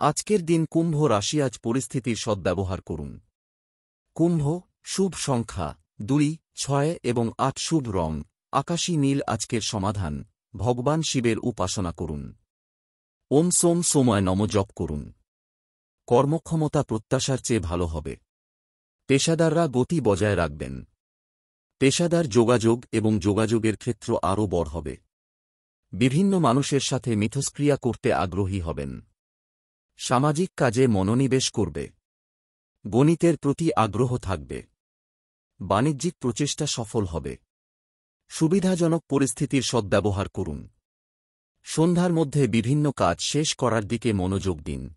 আজকের দিন কুম্ভ রাশি। আজ পরিস্থিতির সদ্ব্যবহার করুন। কুম্ভ, শুভ সংখ্যা 2, 6 এবং 8, শুভ রং আকাশী নীল। আজকের সমাধান, ভগবান শিবের উপাসনা করুন। ওম সোম সোময় নমঃ জপ করুন। কর্মক্ষমতা প্রত্যাশার চেয়ে ভালো হবে। পেশাদাররা গতি বজায় রাখবেন। পেশাদার যোগাযোগ এবং যোগাযোগের ক্ষেত্র আরও বড় হবে। বিভিন্ন মানুষের সাথে মিথস্ক্রিয়া করতে আগ্রহী হবেন। সামাজিক কাজে মনোনিবেশ করবে। গণিতের প্রতি আগ্রহ থাকবে। বাণিজ্যিক প্রচেষ্টা সফল হবে। সুবিধাজনক পরিস্থিতির সদ্ব্যবহার করুন। সন্ধ্যার মধ্যে বিভিন্ন কাজ শেষ করার দিকে মনোযোগ দিন।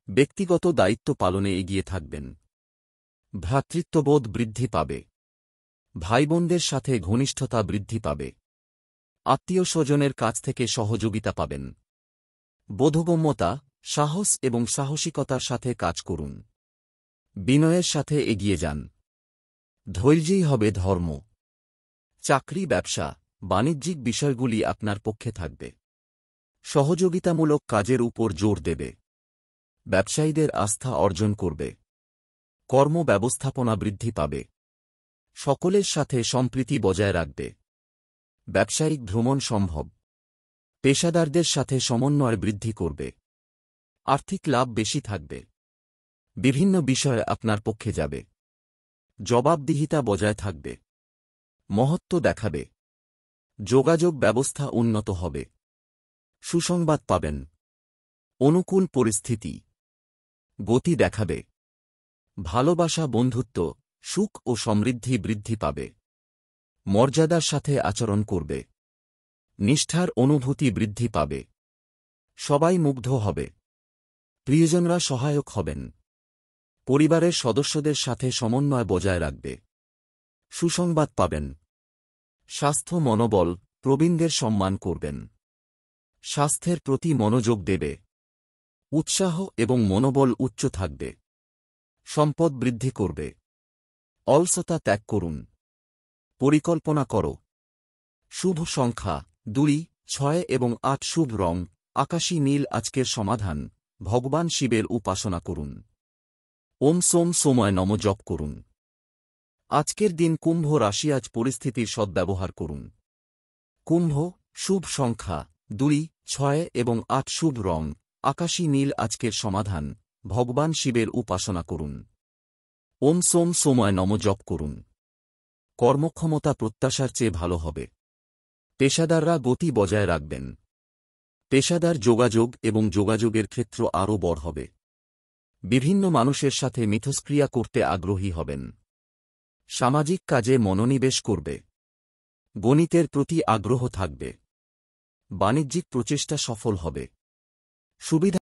ব্যক্তিগত দায়িত্ব পালনে এগিয়ে থাকবেন। ভ্রাতৃত্ববোধ বৃদ্ধি পাবে। ভাইবোনদের সাথে ঘনিষ্ঠতা বৃদ্ধি পাবে। আত্মীয় স্বজনের কাছ থেকে সহযোগিতা পাবেন। বোধগম্যতা, সাহস এবং সাহসিকতার সাথে কাজ করুন। বিনয়ের সাথে এগিয়ে যান। ধৈর্যই হবে ধর্ম। চাকরি, ব্যবসা, বাণিজ্যিক বিষয়গুলি আপনার পক্ষে থাকবে। সহযোগিতামূলক কাজের উপর জোর দেবে। ব্যবসায়ীদের আস্থা অর্জন করবে। কর্ম ব্যবস্থাপনা বৃদ্ধি পাবে। সকলের সাথে সম্প্রীতি বজায় রাখবে। ব্যবসায়িক ভ্রমণ সম্ভব। পেশাদারদের সাথে সমন্বয় বৃদ্ধি করবে। আর্থিক লাভ বেশি থাকবে। বিভিন্ন বিষয় আপনার পক্ষে যাবে। জবাবদিহিতা বজায় থাকবে। মহত্ব দেখাবে। যোগাযোগ ব্যবস্থা উন্নত হবে। সুসংবাদ পাবেন। অনুকূল পরিস্থিতি। গতি দেখাবে। ভালোবাসা, বন্ধুত্ব, সুখ ও সমৃদ্ধি বৃদ্ধি পাবে। মর্যাদার সাথে আচরণ করবে। নিষ্ঠার অনুভূতি বৃদ্ধি পাবে। সবাই মুগ্ধ হবে। প্রিয়জনরা সহায়ক হবেন। পরিবারের সদস্যদের সাথে সমন্বয় বজায় রাখবে। সুসংবাদ পাবেন। স্বাস্থ্য, মনোবল, প্রবীণদের সম্মান করবেন। স্বাস্থ্যের প্রতি মনোযোগ দেবে। উৎসাহ এবং মনোবল উচ্চ থাকবে। সম্পদ বৃদ্ধি করবে। অলসতা ত্যাগ করুন। পরিকল্পনা করো। শুভ সংখ্যা 2, 6 এবং 8, শুভ রং আকাশী নীল। আজকের সমাধান, ভগবান শিবের উপাসনা করুন। ওম সোম সোময় নমঃ জপ করুন। আজকের দিন কুম্ভ রাশি। আজ পরিস্থিতির সদ্ব্যবহার করুন। কুম্ভ, শুভ সংখ্যা 2, 6 এবং 8, শুভ রং আকাশী নীল। আজকের সমাধান, ভগবান শিবের উপাসনা করুন। ওম সোম সোময় নমঃ জপ করুন। কর্মক্ষমতা প্রত্যাশার চেয়ে ভালো হবে। পেশাদাররা গতি বজায় রাখবেন। পেশাদার যোগাযোগ এবং যোগাযোগের ক্ষেত্র আরও বড় হবে। বিভিন্ন মানুষের সাথে মিথস্ক্রিয়া করতে আগ্রহী হবেন। সামাজিক কাজে মনোনিবেশ করবে। গণিতের প্রতি আগ্রহ থাকবে। বাণিজ্যিক প্রচেষ্টা সফল হবে। সুবিধা